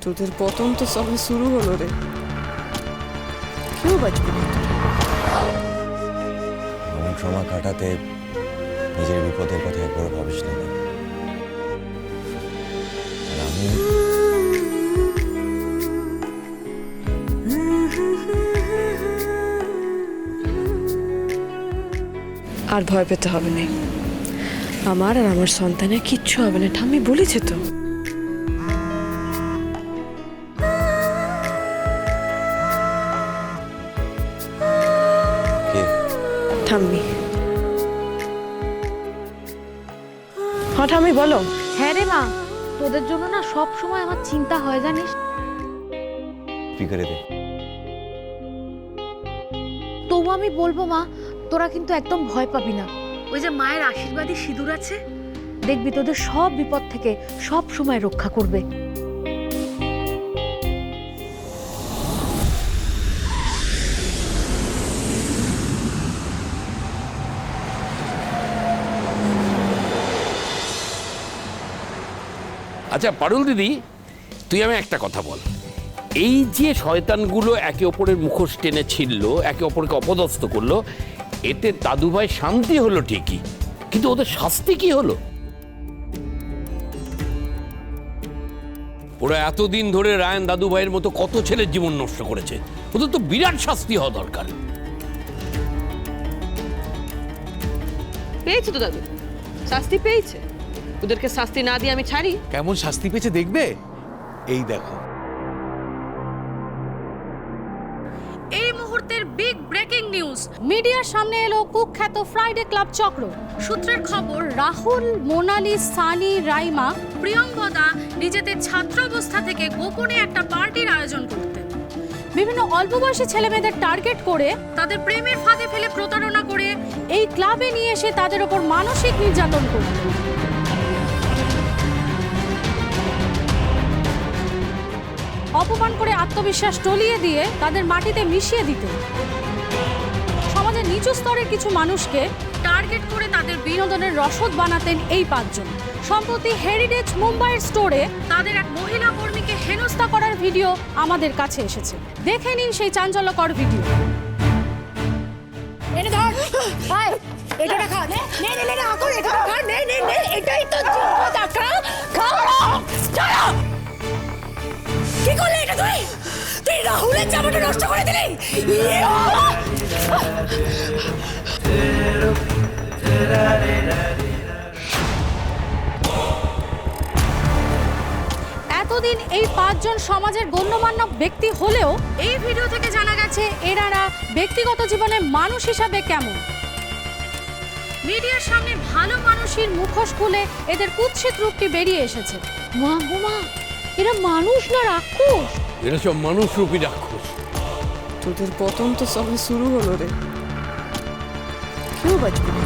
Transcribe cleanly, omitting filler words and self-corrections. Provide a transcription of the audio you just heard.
তোদের পতন তো সবে শুরু হলো রে, কেউ বাঁচবে না। এমন সময় কাটাতে নিজের বিপদের কথা একবার ভাবিস না। আর আমি আর ভয় পেতে হবে না, আমার আর আমার সন্তানের কিচ্ছু হবে না, ঠাম্মি বলেছে তো। ঠাম্মি, হ্যাঁ ঠাম্মি বলো। হ্যাঁ রে মা, তোদের জন্য না সব সময় আমার চিন্তা হয় জানিস। স্পিকারে দে। তবু আমি বলবো মা, তোরা কিন্তু একদম ভয় পাবি না। ওই যে মায়ের আশীর্বাদী সিঁদুর আছে, দেখবি তোদের সব বিপদ থেকে সব সময় রক্ষা করবে। আচ্ছা পারুল দিদি, তুই আমি একটা কথা বল, এই যে শয়তানগুলো একে অপরের মুখোশ টেনে ছিঁড়লো, একে অপরকে অপদস্থ করলো, এতে দাদুভাই শান্তি হলো ঠিকই, কিন্তু ওদের শাস্তি কি হলো? ওরা এতদিন ধরে রায়ন দাদুভাইয়ের মতো কত ছেলের জীবন নষ্ট করেছে, ওদের তো বিরাট শাস্তি হওয়া দরকার। পেয়েছে তো দাদু, শাস্তি পেয়েছে। ওদেরকে শাস্তি না দিয়ে আমি ছাড়ি? কেমন শাস্তি পেয়েছে দেখবে, এই দেখো। এই মুহূর্তের বিগ ব্রেকিং নিউজ মিডিয়ার সামনে এলো কুখ্যাত ফ্রাইডে ক্লাব চক্র। সূত্রের খবর, রাহুল, মোনালি, সানি, রাইমা, প্রিয়ঙ্গদা নিজেদের ছাত্রাবস্থা থেকে গোপনে একটা পার্টির আয়োজন করতেন। বিভিন্ন অল্প বয়সী ছেলেমেয়েদের টার্গেট করে তাদের প্রেমের ফাঁদে ফেলে প্রতারণা করে এই ক্লাবে নিয়ে এসে তাদের ওপর মানসিক নির্যাতন করতেন। অপমান করে আত্মবিশ্বাস টলিয়ে দিয়ে তাদের মাটিতে মিশিয়ে দিতেন। সমাজের নিচু স্তরের কিছু মানুষকে টার্গেট করে তাদের বিনোদনের রসদ বানাতেন এই পাঁচজন। সম্প্রতি হেরিটেজ মুম্বাইয়ের স্টোরে তাদের এক মহিলা কর্মীকে হেনস্থা করার ভিডিও আমাদের কাছে এসেছে। দেখে নিন সেই চাঞ্চল্যকর ভিডিও। কি করলে এটা তুই? তুই রাহুলের জামাটা নষ্ট করে দিলি। এতদিন এই পাঁচজন সমাজের গণ্যমান্য ব্যক্তি হলেও এই ভিডিও থেকে জানা গেছে এনারা ব্যক্তিগত জীবনে মানুষ হিসাবে কেমন। মিডিয়ার সামনে ভালো মানুষের মুখোশ খুলে এদের কুৎসিত রূপটি বেরিয়ে এসেছে। মা গো মা, এরা মানুষ না রাক্ষস? এরা সব মানুষ রূপী রাক্ষস। তোদের পতন তো সবে শুরু হলো রে, কেউ বাঁচবে না।